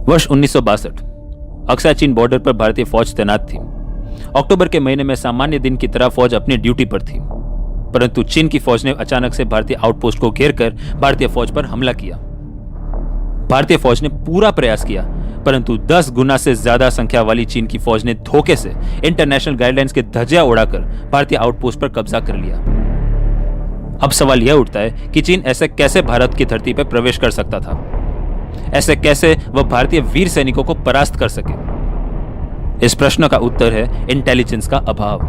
वर्ष 1962 अक्सा चीन बॉर्डर पर भारतीय फौज तैनात थी। अक्टूबर के महीने में सामान्य दिन की तरह फौज अपनी ड्यूटी पर थी, परंतु चीन की फौज ने अचानक से भारतीय आउटपोस्ट को घेरकर भारतीय फौज पर हमला किया। भारतीय फौज ने पूरा प्रयास किया, परंतु 10 गुना से ज्यादा संख्या वाली चीन की फौज ने धोखे से इंटरनेशनल गाइडलाइंस के धज्जियां उड़ाकर भारतीय आउटपोस्ट पर कब्जा कर लिया। अब सवाल यह उठता है कि चीन ऐसे कैसे भारत की धरती पर प्रवेश कर सकता था? ऐसे कैसे वह भारतीय वीर सैनिकों को परास्त कर सके? इस प्रश्न का उत्तर है इंटेलिजेंस का अभाव।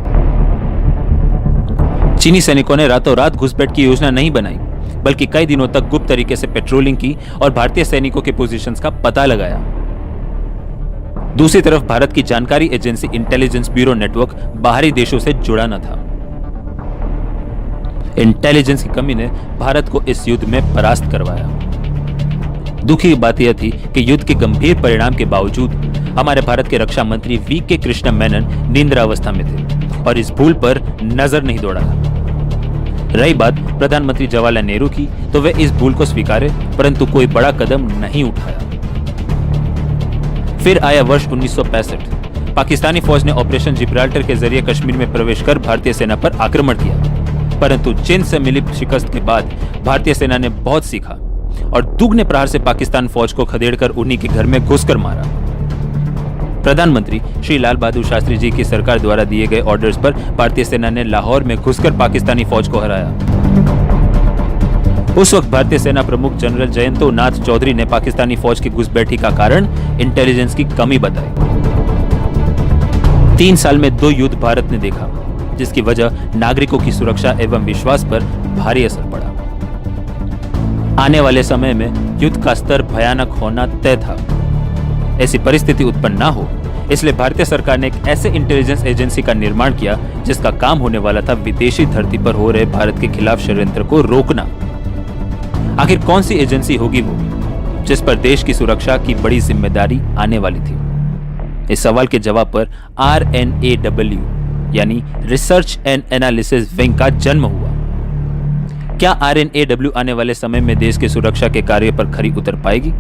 चीनी सैनिकों ने रातों रात घुसपैठ की योजना नहीं बनाई, बल्कि कई दिनों तक गुप्त तरीके से पेट्रोलिंग की और भारतीय सैनिकों के पोजीशंस का पता लगाया। दूसरी तरफ भारत की जानकारी एजेंसी इंटेलिजेंस ब्यूरो नेटवर्क बाहरी देशों से जुड़ा न था। इंटेलिजेंस की कमी ने भारत को इस युद्ध में परास्त करवाया। दुखी बात यह थी कि युद्ध के गंभीर परिणाम के बावजूद हमारे भारत के रक्षा मंत्री वी.के. कृष्ण मेनन निंद्रावस्था में थे और इस भूल पर नजर नहीं दौड़ा। रही बात प्रधानमंत्री जवाहरलाल नेहरू की, तो वे इस भूल को स्वीकारे, परंतु कोई बड़ा कदम नहीं उठाया। फिर आया वर्ष 1965। पाकिस्तानी फौज ने ऑपरेशन जिब्राल्टर के जरिए कश्मीर में प्रवेश कर भारतीय सेना पर आक्रमण किया, परंतु चीन से मिली शिकस्त के बाद भारतीय सेना ने बहुत सीखा और दुगने प्रहार से पाकिस्तान फौज को खदेड़कर उन्हीं के घर में घुसकर मारा। प्रधानमंत्री श्री लाल बहादुर शास्त्री जी की सरकार द्वारा दिए गए ऑर्डर्स पर भारतीय सेना ने लाहौर में घुसकर पाकिस्तानी फौज को हराया। उस वक्त भारतीय सेना प्रमुख जनरल जयंतो नाथ चौधरी ने पाकिस्तानी फौज की घुसपैठी का कारण इंटेलिजेंस की कमी बताई। 3 साल में 2 युद्ध भारत ने देखा, जिसकी वजह नागरिकों की सुरक्षा एवं विश्वास पर भारी असर पड़ा। आने वाले समय में युद्ध का स्तर भयानक होना तय था। ऐसी परिस्थिति उत्पन्न न हो, इसलिए भारतीय सरकार ने एक ऐसे इंटेलिजेंस एजेंसी का निर्माण किया जिसका काम होने वाला था विदेशी धरती पर हो रहे भारत के खिलाफ षड्यंत्र को रोकना। आखिर कौन सी एजेंसी होगी वो, जिस पर देश की सुरक्षा की बड़ी जिम्मेदारी आने वाली थी? इस सवाल के जवाब पर RNAW यानी रिसर्च एंड एनालिसिस विंग का जन्म हुआ। क्या RNAW आने वाले समय में देश की सुरक्षा के कार्य पर खरी उतर पाएगी?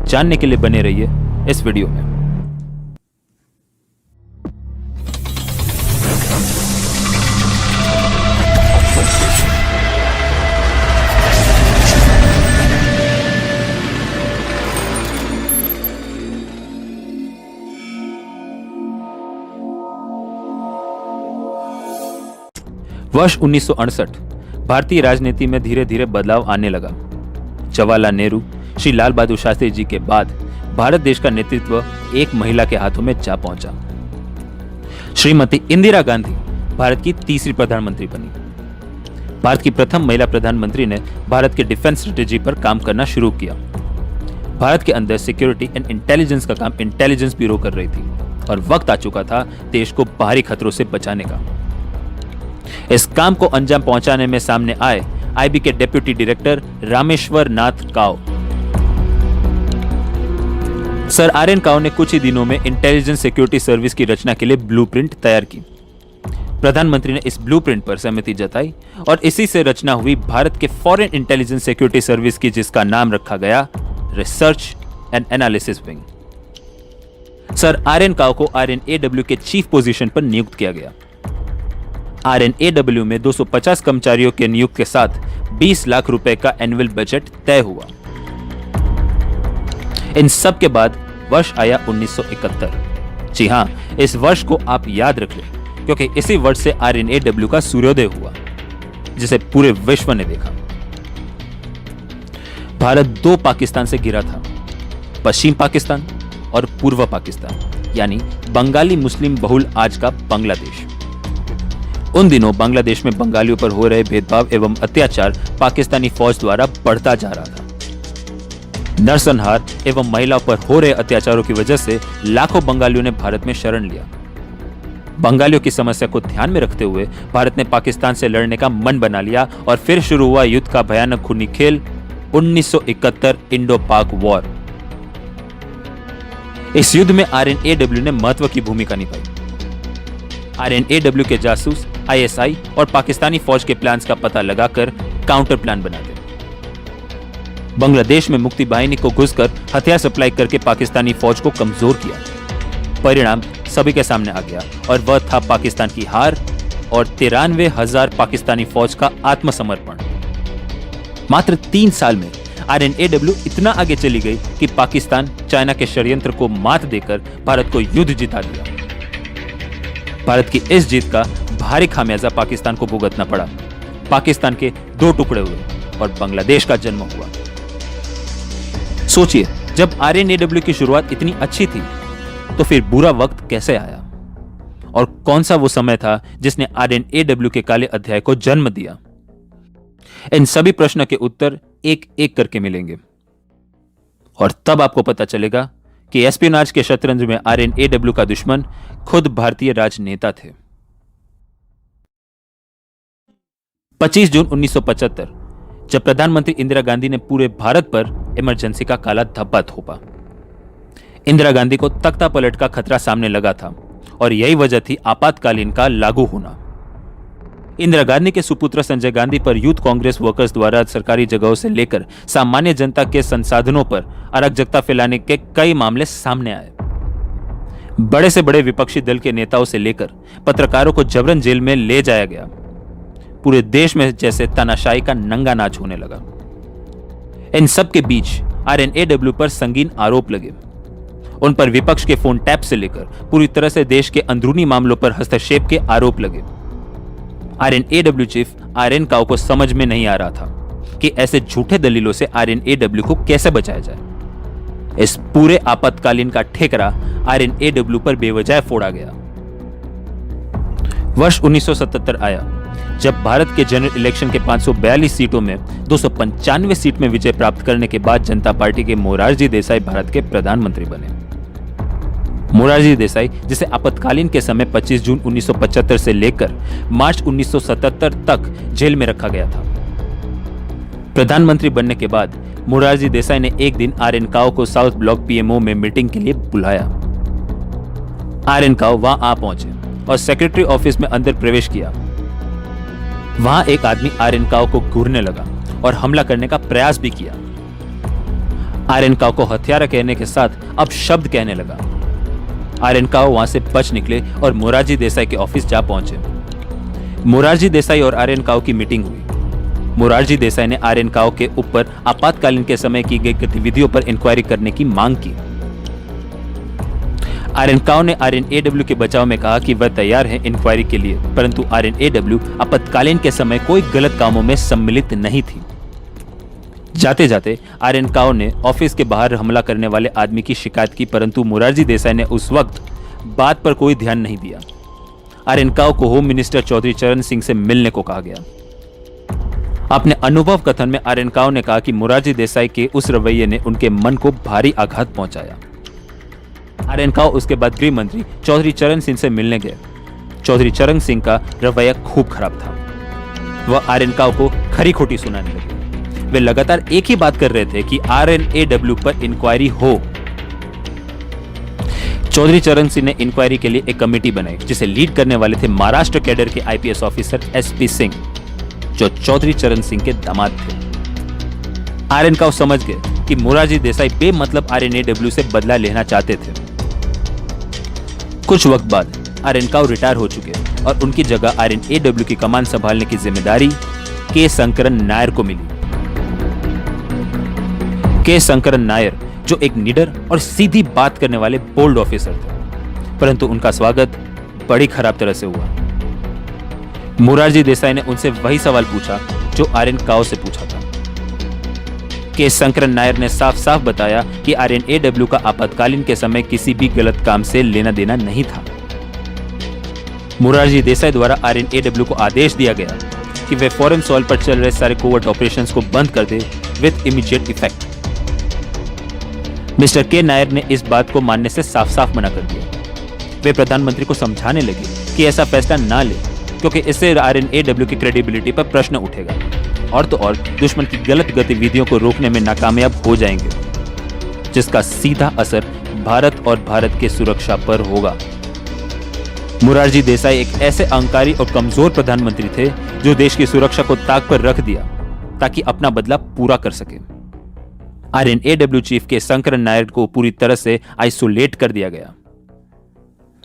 जानने के लिए बने रहिए इस वीडियो में। वर्ष 1968 भारतीय राजनीति में धीरे धीरे बदलाव आने लगा। जवाहरलाल नेहरू, श्री लाल बहादुर शास्त्री जी के बाद भारत देश का नेतृत्व एक महिला के हाथों में जा पहुंचा। श्रीमती इंदिरा गांधी भारत की तीसरी प्रधानमंत्री बनी। भारत की प्रथम महिला प्रधानमंत्री ने भारत के डिफेंस स्ट्रेटेजी पर काम करना शुरू किया। भारत के अंदर सिक्योरिटी एंड इंटेलिजेंस का काम इंटेलिजेंस ब्यूरो कर रही थी और वक्त आ चुका था देश को बाहरी खतरों से बचाने का। इस काम को अंजाम पहुंचाने में सामने आए आईबी के डेप्यूटी डायरेक्टर रामेश्वर नाथ काव। सर RN काव ने कुछ ही दिनों में इंटेलिजेंस सिक्योरिटी सर्विस की रचना के लिए ब्लूप्रिंट तैयार की। प्रधानमंत्री ने इस ब्लूप्रिंट पर सहमति जताई और इसी से रचना हुई भारत के फॉरेन इंटेलिजेंस सिक्योरिटी सर्विस की, जिसका नाम रखा गया research and analysis wing. Sir RN काव को RNAW के चीफ पोजीशन पर नियुक्त किया गया। RNAW में 250 कर्मचारियों के नियुक्त के साथ 20 लाख रुपए का एनुअल बजट तय हुआ। इन सब के बाद वर्ष आया 1971। जी हां, इस वर्ष को आप याद रख लें, क्योंकि इसी वर्ष से RNAW का सूर्योदय हुआ, जिसे पूरे विश्व ने देखा। भारत 2 पाकिस्तान से घिरा था, पश्चिम पाकिस्तान और पूर्व पाकिस्तान, यानी बंगाली मुस्लिम बहुल आज का बांग्लादेश। उन दिनों बांग्लादेश में बंगालियों पर हो रहे भेदभाव एवं अत्याचार पाकिस्तानी फौज द्वारा बढ़ता जा रहा था। नरसंहार एवं महिलाओं पर हो रहे अत्याचारों की वजह से लाखों बंगालियों ने भारत में शरण लिया। बंगालियों की समस्या को ध्यान में रखते हुए भारत ने पाकिस्तान से लड़ने का मन बना लिया और फिर शुरू हुआ युद्ध का भयानक खूनी खेल 1971 इंडो पाक वॉर। इस युद्ध में RNAW ने महत्व की भूमिका निभाई। RNAW के जासूस ISI और पाकिस्तानी फौज के प्लान्स का पता लगाकर काउंटर प्लान बनाते। बांग्लादेश में मुक्ति बाहिनी को घुसकर हथियार सप्लाई करके पाकिस्तानी फौज को कमजोर किया। परिणाम सभी के सामने आ गया और वह था पाकिस्तान की हार और 93,000 पाकिस्तानी फौज का आत्मसमर्पण। मात्र 3 साल में RNAW इतना आगे चली गई कि पाकिस्तान चाइना के षड्यंत्र को मात देकर भारत को युद्ध जिता दिया। भारत की इस जीत का भारी खामियाजा पाकिस्तान को भुगतना पड़ा। पाकिस्तान के 2 टुकड़े हुए और बांग्लादेश का जन्म हुआ। सोचिए, जब RNAW की शुरुआत इतनी अच्छी थी तो फिर बुरा वक्त कैसे आया और कौन सा वो समय था जिसने RNAW के काले अध्याय को जन्म दिया? इन सभी प्रश्नों के उत्तर एक एक करके मिलेंगे और तब आपको पता चलेगा कि एस्पियोनाज के शतरंज में RNAW का दुश्मन खुद भारतीय राजनेता थे। 25 जून 1975 जब प्रधानमंत्री इंदिरा गांधी ने पूरे भारत पर इमरजेंसी का काला धब्बा थोपा। इंदिरा गांधी को तख्ता पलट का खतरा सामने लगा था और यही वजह थी आपातकालीन का लागू होना। इंदिरा गांधी के सुपुत्र संजय गांधी पर यूथ कांग्रेस वर्कर्स द्वारा सरकारी जगहों से लेकर सामान्य जनता के संसाधनों पर अराजकता फैलाने के कई मामले सामने आए। बड़े से बड़े विपक्षी दल के नेताओं से लेकर पत्रकारों को जबरन जेल में ले जाया गया। पूरे देश में जैसे तानाशाही का नंगा नाच होने लगा। इन सब के बीच RNAW पर संगीन आरोप लगे। उन पर विपक्ष के फोन टैप से लेकर पूरी तरह से देश के अंदरूनी मामलों पर हस्तक्षेप के आरोप लगे। RNAW चीफ RN काओ को समझ में नहीं आ रहा था कि ऐसे झूठे दलीलों से RNAW को कैसे बचाया जाए। इस पूरे आपातकालीन का ठेकरा RNAW पर बेवजह फोड़ा गया। वर्ष 1977 आया जब भारत के जनरल इलेक्शन के 542 सीटों में 295 सीट में विजय प्राप्त करने के बाद जनता पार्टी के मोरारजी देसाई भारत के प्रधानमंत्री बने। मोरारजी देसाई, जिसे आपातकालीन के समय 25 जून 1975 से लेकर मार्च 1977 तक जेल में रखा गया था। प्रधानमंत्री बनने के बाद मोरारजी देसाई ने एक दिन RN काओ को साउथ ब्लॉक PMO में मीटिंग के लिए बुलाया। RN काओ वहां आ पहुंचे और सेक्रेटरी ऑफिस में अंदर प्रवेश किया। वहां एक आदमी RN काओ को घूरने लगा और हमला करने का प्रयास भी किया। RN काओ को हत्यारा कहने के साथ अब शब्द कहने लगा। RN काओ वहां से बच निकले और मोरारजी देसाई के ऑफिस जा पहुंचे। मोरारजी देसाई और RN काओ की मीटिंग हुई। मोरारजी देसाई ने RN काओ के ऊपर आपातकालीन के समय की गई गतिविधियों पर इंक्वायरी करने की मांग की। RN काओ ने RNAW के बचाव में कहा कि वह तैयार है इंक्वायरी के लिए, परंतु RNAW आपातकालीन के समय कोई गलत कामों में सम्मिलित नहीं थी। जाते जाते RN काओ ने ऑफिस के बाहर हमला करने वाले आदमी की शिकायत की, परंतु मोरारजी देसाई ने उस वक्त बात पर कोई ध्यान नहीं दिया। RN काओ को होम मिनिस्टर चौधरी चरण सिंह से मिलने को कहा गया। अपने अनुभव कथन में RN काओ ने कहा कि मोरारजी देसाई के उस रवैये ने उनके मन को भारी आघात पहुंचाया। RN काओ उसके बाद गृह मंत्री चौधरी चरण सिंह से मिलने गए। चौधरी चरण सिंह का रवैया खूब खराब था। वह RN काओ को खरी खोटी सुनाने लगे। वे लगातार एक ही बात कर रहे थे कि RNAW पर इंक्वायरी हो। चौधरी चरण सिंह ने इंक्वायरी के लिए एक कमेटी बनाई जिसे लीड करने वाले थे महाराष्ट्र कैडर के IPS ऑफिसर SP सिंह, जो चौधरी चरण सिंह के दामाद थे। RN काओ समझ गए कि मोरारजी देसाई बेमतलब RNAW से बदला लेना चाहते थे। कुछ वक्त बाद RN काओ रिटायर हो चुके और उनकी जगह RNAW की कमान संभालने की जिम्मेदारी के शंकरन नायर को मिली। के शंकरन नायर, जो एक निडर और सीधी बात करने वाले बोल्ड ऑफिसर थे, परंतु उनका स्वागत बड़ी खराब तरह से हुआ। मोरारजी देसाई ने उनसे वही सवाल पूछा जो RN काओ से पूछा था। के शंकरन नायर ने साफ साफ बताया कि RNAW का आपातकालीन के समय किसी भी गलत काम से लेना देना नहीं था। मोरारजी देसाई द्वारा RNAW को आदेश दिया गया कि वे फॉरेन सॉइल पर चल रहे सारे कोवर्ट ऑपरेशंस को बंद कर दे विद इमीडिएट इफेक्ट। मिस्टर के नायर ने इस बात को मानने से साफ साफ मना कर दिया। वे प्रधानमंत्री को समझाने लगे कि ऐसा फैसला ना ले, क्योंकि इससे RNAW की क्रेडिबिलिटी पर प्रश्न उठेगा और तो और दुश्मन की गलत गतिविधियों को रोकने में नाकामयाब हो जाएंगे, जिसका सीधा असर भारत और भारत की सुरक्षा पर होगा। मोरारजी देसाई एक ऐसे अहंकारी और कमजोर प्रधानमंत्री थे जो देश की सुरक्षा को ताक पर रख दिया ताकि अपना बदला पूरा कर सके। आरएनएडब्ल्यू चीफ के शंकरन नायर को पूरी तरह से आइसोलेट कर दिया गया।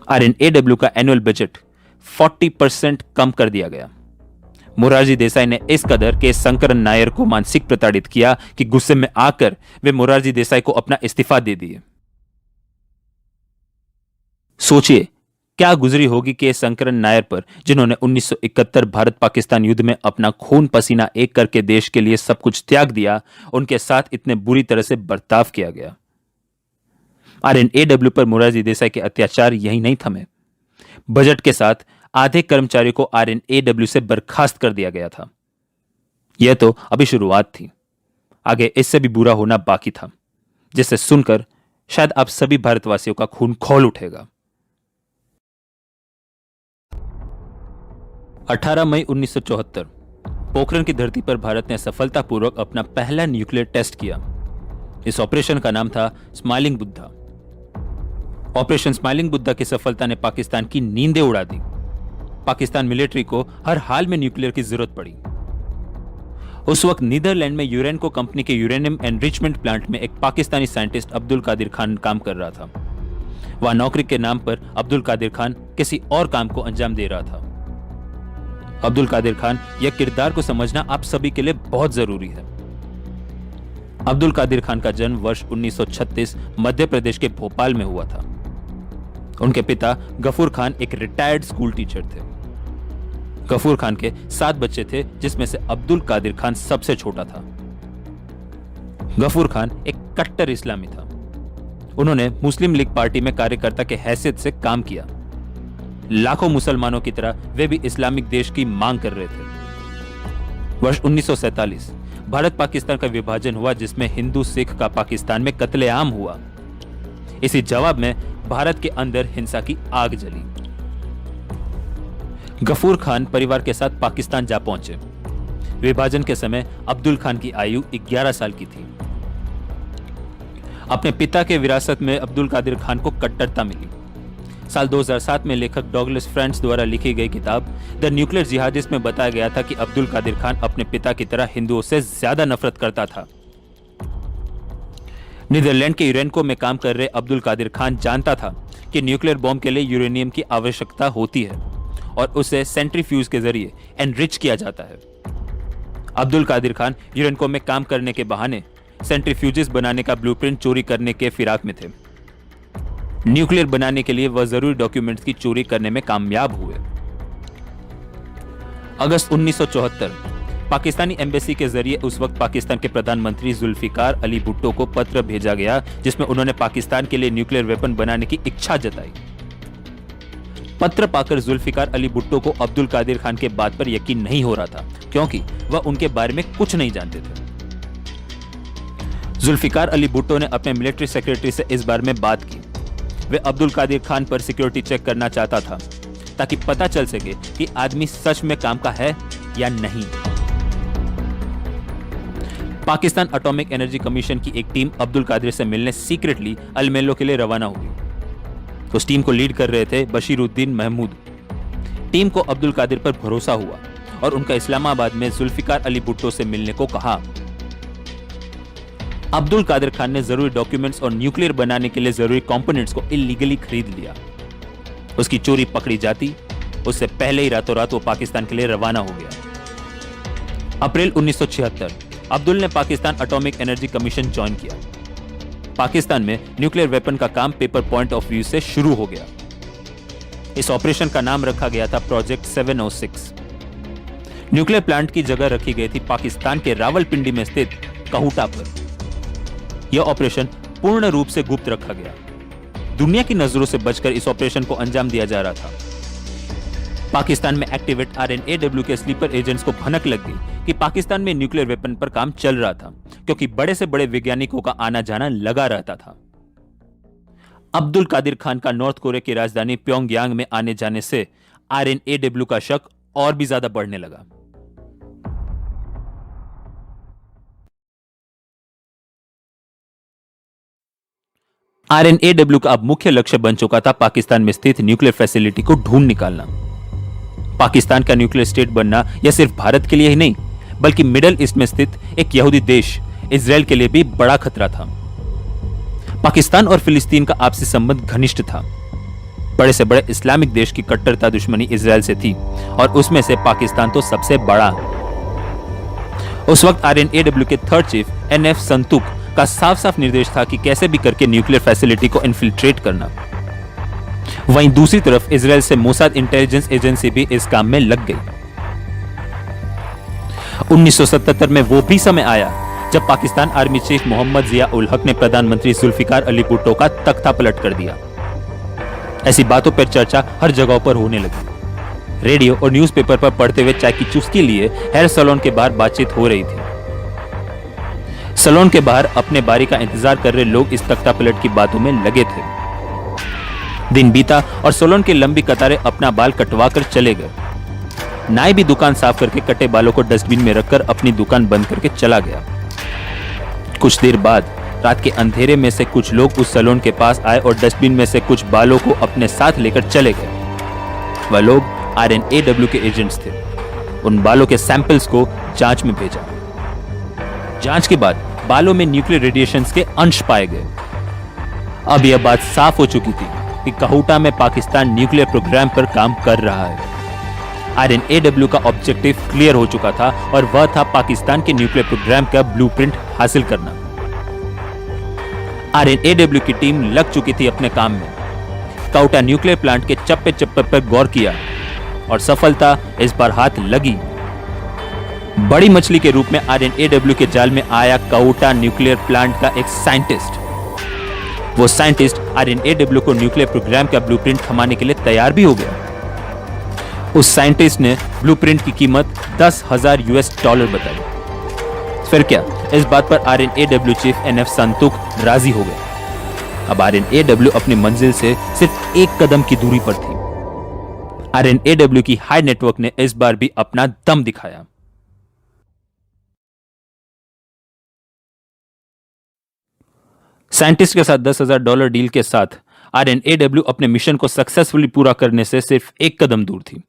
आरएनएडब्ल्यू का एनुअल बजट 40% कम कर दिया गया। मोरारजी देसाई ने इस कदर के शंकरन नायर को मानसिक प्रताड़ित किया कि गुस्से में आकर वे मोरारजी देसाई को अपना इस्तीफा दे दिए। सोचिए क्या गुजरी होगी के शंकरन नायर पर, जिन्होंने 1971 भारत पाकिस्तान युद्ध में अपना खून पसीना एक करके देश के लिए सब कुछ त्याग दिया, उनके साथ इतने बुरी तरह से बर्ताव किया गया। आरएनएडब्ल्यू पर मोरारजी देसाई के अत्याचार यही नहीं थमे। बजट के साथ आधे कर्मचारियों को आरएनएडब्ल्यू से बर्खास्त कर दिया गया था। यह तो अभी शुरुआत थी, आगे इससे भी बुरा होना बाकी था, जिसे सुनकर शायद आप सभी भारतवासियों का खून खौल उठेगा। 18 मई 1974 पोखरण की धरती पर भारत ने सफलतापूर्वक अपना पहला न्यूक्लियर टेस्ट किया। इस ऑपरेशन का नाम था smiling Buddha. Operation smiling Buddha की सफलता ने पाकिस्तान की नींदें उड़ा दी। पाकिस्तान मिलिट्री को हर हाल में न्यूक्लियर की जरूरत पड़ी। उस वक्त नीदरलैंड में यूरेनको कंपनी के यूरेनियम एनरिचमेंट प्लांट में एक पाकिस्तानी साइंटिस्ट अब्दुल कादिर खान काम कर रहा था। वह नौकरी के नाम पर अब्दुल कादिर खान किसी और काम को अंजाम दे रहा था। अब्दुल कादिर खान यह किरदार को समझना आप सभी के लिए बहुत जरूरी है। अब्दुल कादिर खान का जन्म वर्ष 1936 मध्य प्रदेश के भोपाल में हुआ था। उनके पिता गफूर खान एक रिटायर्ड स्कूल टीचर थे। गफूर खान के 7 बच्चे थे, जिसमें से अब्दुल कादिर खान सबसे छोटा था। गफूर खान एक कट्टर इस्लामी था। उन्होंने मुस्लिम लीग पार्टी में कार्यकर्ता के हैसियत से काम किया। लाखों मुसलमानों की तरह वे भी इस्लामिक देश की मांग कर रहे थे। वर्ष 1947 भारत पाकिस्तान का विभाजन हुआ, जिसमें हिंदू सिख का पाकिस्तान में कत्लेआम हुआ। इसी जवाब में भारत के अंदर हिंसा की आग जली। गफूर खान परिवार के साथ पाकिस्तान जा पहुंचे। विभाजन के समय अब्दुल खान की आयु 11 साल की थी। अपने पिता के विरासत में अब्दुल कादिर खान को कट्टरता मिली। साल 2007 में लेखक डॉगलस फ्रेंच द्वारा लिखी गई किताब द न्यूक्लियर जिहादिस्ट में बताया गया था कि अब्दुल कादिर खान अपने पिता की तरह हिंदुओं से ज्यादा नफरत करता था। नीदरलैंड के यूरेनको में काम कर रहे अब्दुल कादिर खान जानता था कि न्यूक्लियर बॉम्ब के लिए यूरेनियम की आवश्यकता होती है और उसे सेंट्रीफ्यूज के जरिए एनरिच किया जाता है। अब्दुल कादिर खान यूरेनको में काम करने के बहाने सेंट्रीफ्यूजेस बनाने का ब्लूप्रिंट चोरी करने के फिराक में थे। न्यूक्लियर बनाने के लिए वह जरूरी डॉक्यूमेंट्स की चोरी करने में कामयाब हुए। अगस्त 1974 पाकिस्तानी एम्बेसी के जरिए उस वक्त पाकिस्तान के प्रधानमंत्री जुल्फिकार अली भुट्टो को पत्र भेजा गया, जिसमें उन्होंने पाकिस्तान के लिए न्यूक्लियर वेपन बनाने की इच्छा जताई। पत्र पाकर जुल्फिकार अली भुट्टो को अब्दुल कादिर खान के बात पर यकीन नहीं हो रहा था, क्योंकि वह उनके बारे में कुछ नहीं जानते थे। जुल्फिकार अली भुट्टो ने अपने मिलिट्री सेक्रेटरी से इस बारे में बात की। वे अब्दुल कादिर खान पर सिक्योरिटी चेक करना चाहता था, ताकि पता चल सके कि आदमी सच में काम का है या नहीं। पाकिस्तान एटॉमिक एनर्जी कमीशन की एक टीम अब्दुल कादिर से मिलने सीक्रेटली अलमेलो के लिए रवाना हुई। उस टीम को लीड कर रहे थे बशीरुद्दीन महमूद। टीम को अब्दुल कादिर पर भरोसा हुआ और उनका इस्लामाबाद में जुल्फिकार अली भुट्टो से मिलने को कहा। अब्दुल कादिर खान ने जरूरी डॉक्यूमेंट्स और न्यूक्लियर बनाने के लिए जरूरी कंपोनेंट्स को इलीगली खरीद लिया। उसकी चोरी पकड़ी जाती उससे पहले ही रातों रात वो पाकिस्तान के लिए रवाना हो गया। अप्रैल 1976 अब्दुल ने Pakistan atomic energy commission join किया। पाकिस्तान में न्यूक्लियर वेपन का काम पेपर पॉइंट ऑफ व्यू से शुरू हो गया। इस ऑपरेशन का नाम रखा गया था प्रोजेक्ट 706। न्यूक्लियर प्लांट की जगह रखी गई थी पाकिस्तान के रावलपिंडी में स्थित कहूटा पर। यह ऑपरेशन पूर्ण रूप से गुप्त रखा गया। दुनिया की नजरों से बचकर इस ऑपरेशन को अंजाम दिया जा रहा था। पाकिस्तान में एक्टिवेट आरएनएडब्ल्यू के स्लीपर एजेंट्स को भनक लग गई कि पाकिस्तान में न्यूक्लियर वेपन पर काम चल रहा था, क्योंकि बड़े से बड़े वैज्ञानिकों का आना जाना लगा रहता था। अब्दुल कादिर खान का नॉर्थ कोरिया की राजधानी प्योंगयांग में आने जाने से आरएनएडब्ल्यू का शक और भी ज्यादा बढ़ने लगा। आरएनएडब्ल्यू का अब मुख्य लक्ष्य बन चुका था पाकिस्तान में स्थित न्यूक्लियर फैसिलिटी को ढूंढ निकालना। पाकिस्तान का न्यूक्लियर स्टेट बनना यह सिर्फ भारत के लिए ही नहीं, बल्कि मिडिल ईस्ट में स्थित एक यहूदी देश इजराइल के लिए भी बड़ा खतरा था। पाकिस्तान और फिलिस्तीन का आपसी संबंध घनिष्ठ था। बड़े से बड़े इस्लामिक देश की कट्टरता दुश्मनी इजराइल से थी और उसमें से पाकिस्तान तो सबसे बड़ा। उस वक्त RNAW के थर्ड चीफ NF संतुक का साफ साफ निर्देश था कि कैसे भी करके न्यूक्लियर फैसिलिटी को इन्फिल्ट्रेट करना। वहीं दूसरी तरफ इजराइल से मोसाद इंटेलिजेंस एजेंसी भी इस काम में लग गई। 1977 में वो भी समय आया जब पाकिस्तान आर्मी चीफ मोहम्मद जिया उल हक ने प्रधानमंत्री जुल्फिकार अली भुट्टो का तख्ता पलट कर दिया। ऐसी बातों पर चर्चा हर जगह पर होने लगी। रेडियो और न्यूज़पेपर पर पढ़ते हुए चाय की चुस्की लिए हेयर सैलून के बाहर बातचीत हो रही थी। सैलून के बाहर अपने बारी का इंतजार कर रहे लोग इस तख्ता पलट की बातों में लगे थे। दिन बीता और सैलून की लंबी कतारें अपना बाल कटवा कर चले गए। नाई भी दुकान साफ करके कटे बालों को डस्टबिन में रखकर अपनी दुकान बंद करके चला गया। कुछ देर बाद रात के अंधेरे में से कुछ लोग उस सैलून के पास आए और डस्टबिन में से कुछ बालों को अपने साथ लेकर चले गए। वह लोग RNAW के एजेंट्स थे। उन बालों के सैंपल्स को जांच में भेजा। जांच के बाद बालों में न्यूक्लियर रेडिएशंस के अंश पाए गए। अब यह बात साफ हो चुकी थी कि कहूटा में पाकिस्तान न्यूक्लियर प्रोग्राम पर काम कर रहा है। RNAW का ऑब्जेक्टिव क्लियर हो चुका था और वह था पाकिस्तान के न्यूक्लियर प्रोग्राम का ब्लूप्रिंट हासिल करना। RNAW की टीम लग चुकी थी अपने काम में। कहूटा न्यूक्लियर प्लांट के चप्पे चप्पे पर गौर किया और सफलता इस बार हाथ लगी। बड़ी मछली के रूप में RNAW के जाल में आया कहूटा न्यूक्लियर प्लांट का एक साइंटिस्ट। वो साइंटिस्ट RNAW को न्यूक्लियर प्रोग्राम का ब्लूप्रिंट थमाने के लिए तैयार भी हो गया। उस साइंटिस्ट ने ब्लूप्रिंट की कीमत $10,000 बताई। फिर क्या, इस बात पर RNAW चीफ NF संतुक राजी हो गए। अब RNAW अपनी मंजिल से सिर्फ एक कदम की दूरी पर थी। RNAW की हाई नेटवर्क ने इस बार भी अपना दम दिखाया। साइंटिस्ट के साथ $10,000 डील के साथ RNAW अपने मिशन को सक्सेसफुली पूरा करने से सिर्फ एक कदम दूर थी।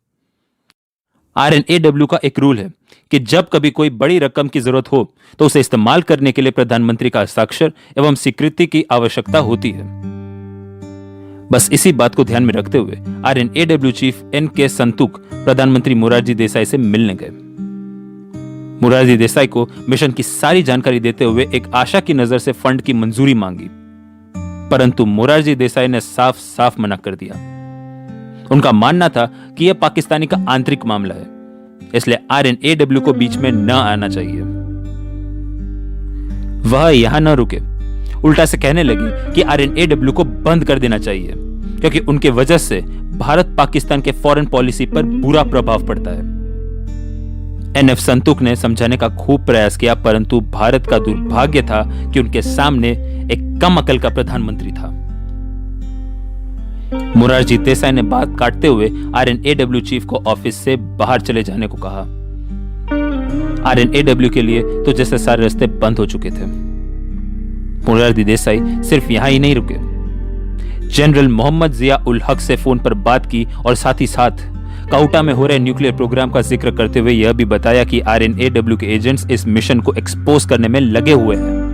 RNAW का एक रूल है कि जब कभी कोई बड़ी रकम की जरूरत हो तो उसे इस्तेमाल करने के लिए प्रधानमंत्री का हस्ताक्षर एवं स्वीकृति की आवश्यकता होती है। बस इसी बात को ध्यान में रखते हुए RNAW चीफ NK संतुक प्रधानमंत्री मोरारजी देसाई से मिलने गए। मोरारजी देसाई को मिशन की सारी जानकारी देते हुए एक आशा की नजर से फंड की मंजूरी मांगी, परंतु मोरारजी देसाई ने साफ साफ मना कर दिया। उनका मानना था कि यह पाकिस्तानी का आंतरिक मामला है, इसलिए RNAW को बीच में न आना चाहिए। वह यहां न रुके, उल्टा से कहने लगी कि RNAW को बंद कर देना चाहिए क्योंकि उनके वजह से भारत पाकिस्तान के फॉरेन पॉलिसी पर बुरा प्रभाव पड़ता है। NF संतुक ने समझाने का खूब प्रयास किया, परंतु भारत का दुर्भाग्य था कि उनके सामने एक कम अकल का प्रधानमंत्री था। मोरारजी देसाई ने बात काटते हुए RNAW चीफ को ऑफिस से बाहर चले जाने को कहा। RNAW के लिए तो जैसे सारे रास्ते बंद हो चुके थे। मोरारजी देसाई सिर्फ यहां ही नहीं रुके, जनरल मोहम्मद जिया उल हक से फोन पर बात की और साथ ही साथ कहूटा में हो रहे न्यूक्लियर प्रोग्राम का जिक्र करते हुए यह भी बताया कि RNAW के एजेंट्स इस मिशन को एक्सपोज करने में लगे हुए हैं।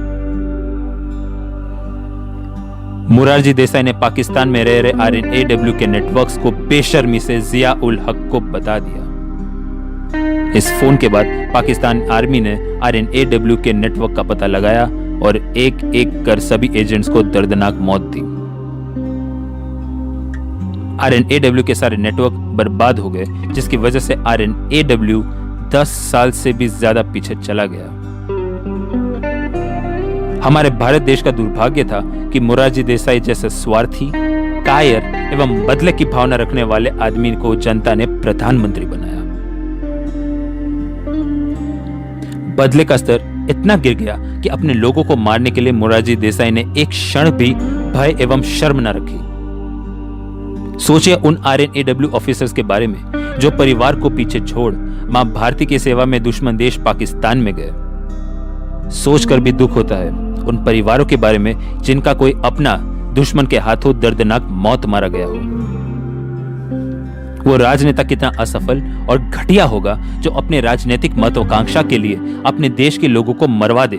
मोरारजी देसाई ने पाकिस्तान में रह रहे RNAW के नेटवर्क्स को बेशर्मी से जिया उल हक को बता दिया। इस फोन के बाद पाकिस्तान आर्मी ने RNAW के नेटवर्क का पता लगाया और एक एक कर सभी एजेंट्स को दर्दनाक मौत दी। RNAW के सारे नेटवर्क बर्बाद हो गए, जिसकी वजह से RNAW 10 साल से भी ज्यादा पीछे चला गया। हमारे भारत देश का दुर्भाग्य था कि मोरारजी देसाई जैसे स्वार्थी, कायर एवं बदले की भावना रखने वाले आदमी को जनता ने प्रधानमंत्री बनाया। बदले का स्तर इतना गिर गया कि अपने लोगों को मारने के लिए मोरारजी देसाई ने एक क्षण भी भय एवं शर्म न रखी। सोचिए उन RNAW ऑफिसर्स के बारे में जो परिवार को पीछे छोड़ मां भारती की सेवा में दुश्मन देश पाकिस्तान में गए। सोचकर भी दुख होता है उन परिवारों के बारे में जिनका कोई अपना दुश्मन के हाथों दर्दनाक मौत मारा गया हो। वो राजनेता कितना असफल और घटिया होगा जो अपने राजनीतिक महत्वाकांक्षा के लिए अपने देश के लोगों को मरवा दे।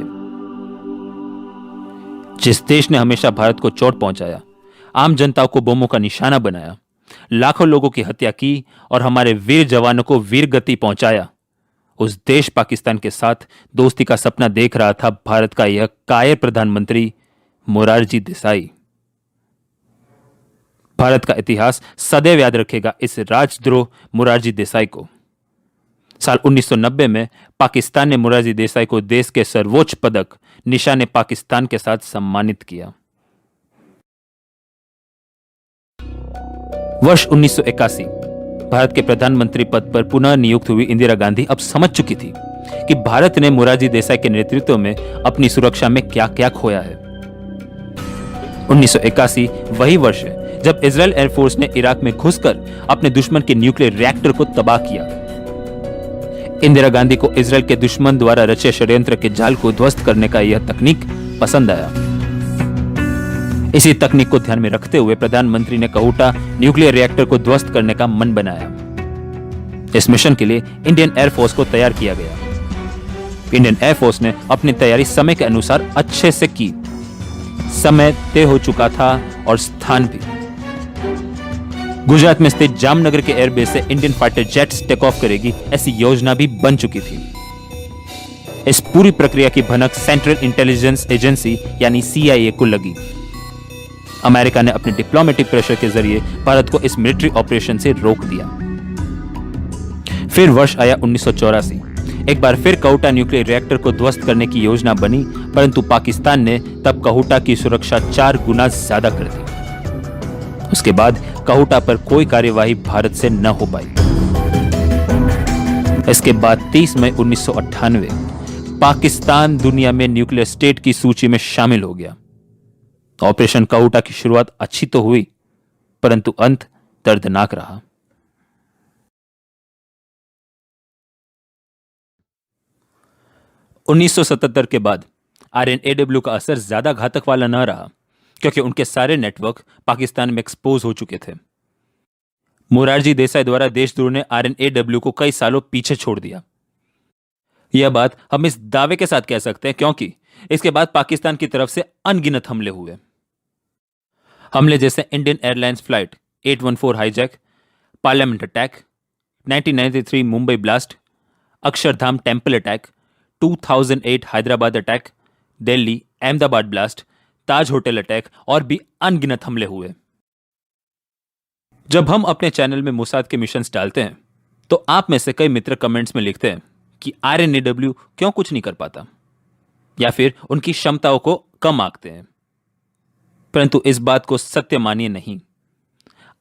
जिस देश ने हमेशा भारत को चोट पहुंचाया, आम जनताओं को बोमों का निशाना बनाया, लाखों लोगों की हत्या की और हमारे वीर जवानों को वीर गति पहुंचाया, उस देश पाकिस्तान के साथ दोस्ती का सपना देख रहा था भारत का यह कायर प्रधानमंत्री मोरारजी देसाई। भारत का इतिहास सदैव याद रखेगा इस राजद्रोह मोरारजी देसाई को। साल 1990 में पाकिस्तान ने मोरारजी देसाई को देश के सर्वोच्च पदक निशान पाकिस्तान के साथ सम्मानित किया। वर्ष 1981 भारत के प्रधानमंत्री पद पर पुनः नियुक्त हुई इंदिरा गांधी अब समझ चुकी थी कि भारत ने मोरारजी देसाई के नेतृत्व में अपनी सुरक्षा में क्या क्या खोया है। 1981 वही वर्ष है जब इजरायल एयरफोर्स ने इराक में घुसकर अपने दुश्मन के न्यूक्लियर रिएक्टर को तबाह किया। इंदिरा गांधी को इजरायल के दुश्मन द्वारा रचे षड्यंत्र के जाल को ध्वस्त करने का यह तकनीक पसंद आया। इसी तकनीक को ध्यान में रखते हुए प्रधानमंत्री ने कहूटा न्यूक्लियर रिएक्टर को ध्वस्त करने का मन बनाया। इस मिशन के लिए इंडियन एयरफोर्स को तैयार किया गया। इंडियन एयरफोर्स ने अपनी तैयारी समय के अनुसार अच्छे से की। समय तय हो चुका था और स्थान भी। गुजरात में स्थित जामनगर के एयरबेस से Indian fighter jets take off करेगी, ऐसी योजना भी बन चुकी थी। इस पूरी प्रक्रिया की भनक सेंट्रल इंटेलिजेंस एजेंसी यानी CIA को लगी। अमेरिका ने अपने डिप्लोमेटिक प्रेशर के जरिए भारत को इस मिलिट्री ऑपरेशन से रोक दिया। फिर वर्ष आया 1984। एक बार फिर कहूटा न्यूक्लियर रिएक्टर को ध्वस्त करने की योजना बनी, परंतु पाकिस्तान ने तब कहूटा की सुरक्षा 4 गुना ज्यादा कर दी। उसके बाद कहूटा पर कोई कार्यवाही भारत से न हो पाई। इसके बाद 30 मई 1998 पाकिस्तान दुनिया में न्यूक्लियर स्टेट की सूची में शामिल हो गया। ऑपरेशन कहूटा की शुरुआत अच्छी तो हुई, परंतु अंत दर्दनाक रहा। उन्नीस के बाद RNAW का असर ज्यादा घातक वाला न रहा, क्योंकि उनके सारे नेटवर्क पाकिस्तान में एक्सपोज हो चुके थे। मोरारजी देसाई द्वारा देशद्रोह ने RNAW को कई सालों पीछे छोड़ दिया। यह बात हम इस दावे के साथ कह सकते हैं क्योंकि इसके बाद पाकिस्तान की तरफ से अनगिनत हमले हुए। हमले जैसे Indian Airlines flight 814 hijack, parliament attack, 1993 Mumbai blast, Akshardham temple attack, 2008 Hyderabad attack, Delhi Ahmedabad blast, Taj hotel attack और भी अनगिनत हमले हुए। जब हम अपने चैनल में मोसाद के मिशंस डालते हैं तो आप में से कई मित्र कमेंट्स में लिखते हैं कि RNAW क्यों कुछ नहीं कर पाता या फिर उनकी क्षमताओं को कम आंकते हैं, परंतु इस बात को सत्य मानिए नहीं।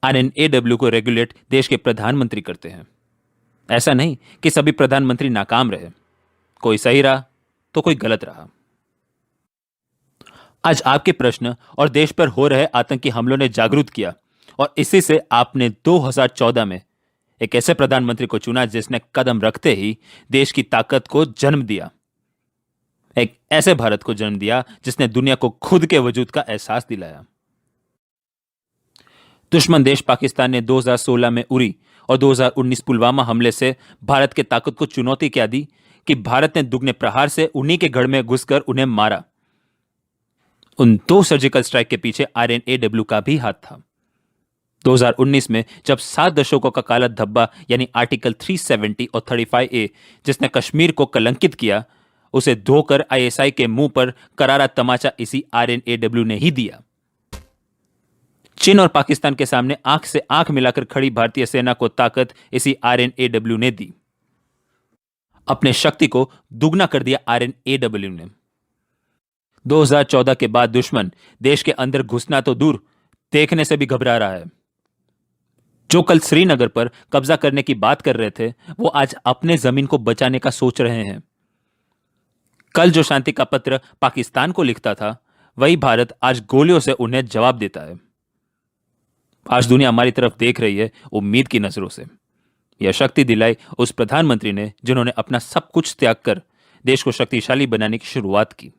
RNAW को रेगुलेट देश के प्रधानमंत्री करते हैं। ऐसा नहीं कि सभी प्रधानमंत्री नाकाम रहे, कोई सही रहा तो कोई गलत रहा। आज आपके प्रश्न और देश पर हो रहे आतंकी हमलों ने जागरूक किया और इसी से आपने 2014 में एक ऐसे प्रधानमंत्री को चुना जिसने कदम रखते ही देश की ताकत को जन्म दिया, एक ऐसे भारत को जन्म दिया जिसने दुनिया को खुद के वजूद का एहसास दिलाया। दुश्मन देश पाकिस्तान ने 2016 में उरी और 2019 पुलवामा हमले से भारत के ताकत को चुनौती क्या दी कि भारत ने दुगने प्रहार से उन्हीं के गढ़ में घुसकर उन्हें मारा। उन 2 सर्जिकल स्ट्राइक के पीछे RNAW का भी हाथ था। 2019 में जब 7 दशकों का काला धब्बा यानी आर्टिकल 370 और 35A जिसने कश्मीर को कलंकित किया, उसे धोकर ISI के मुंह पर करारा तमाचा इसी RNAW ने ही दिया। चीन और पाकिस्तान के सामने आंख से आंख मिलाकर खड़ी भारतीय सेना को ताकत इसी RNAW ने दी। अपने शक्ति को दुगना कर दिया RNAW ने। 2014 के बाद दुश्मन देश के अंदर घुसना तो दूर, देखने से भी घबरा रहा है। जो कल श्रीनगर पर कब्जा करने की बात कर रहे थे, वो आज अपने जमीन को बचाने का सोच रहे हैं। कल जो शांति का पत्र पाकिस्तान को लिखता था, वही भारत आज गोलियों से उन्हें जवाब देता है। आज दुनिया हमारी तरफ देख रही है उम्मीद की नजरों से। यह शक्ति दिलाई उस प्रधानमंत्री ने जिन्होंने अपना सब कुछ त्याग कर देश को शक्तिशाली बनाने की शुरुआत की।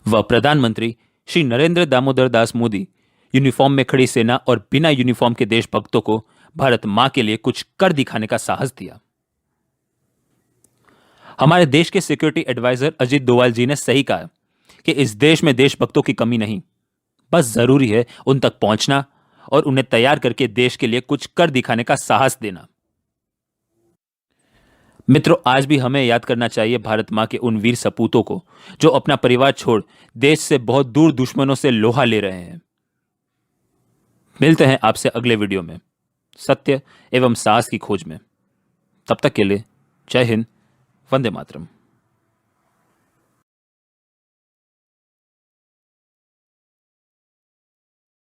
वह प्रधानमंत्री श्री नरेंद्र दामोदर दास मोदी यूनिफॉर्म में खड़ी सेना और बिना यूनिफॉर्म के देशभक्तों को भारत मां के लिए कुछ कर दिखाने का साहस दिया। हमारे देश के सिक्योरिटी एडवाइजर अजीत डोवाल जी ने सही कहा कि इस देश में देशभक्तों की कमी नहीं, बस जरूरी है उन तक पहुंचना और उन्हें तैयार करके देश के लिए कुछ कर दिखाने का साहस देना। मित्रों, आज भी हमें याद करना चाहिए भारत मां के उन वीर सपूतों को जो अपना परिवार छोड़ देश से बहुत दूर दुश्मनों से लोहा ले रहे हैं। मिलते हैं आपसे अगले वीडियो में सत्य एवं साहस की खोज में। तब तक के लिए जय हिंद, वंदे मातरम।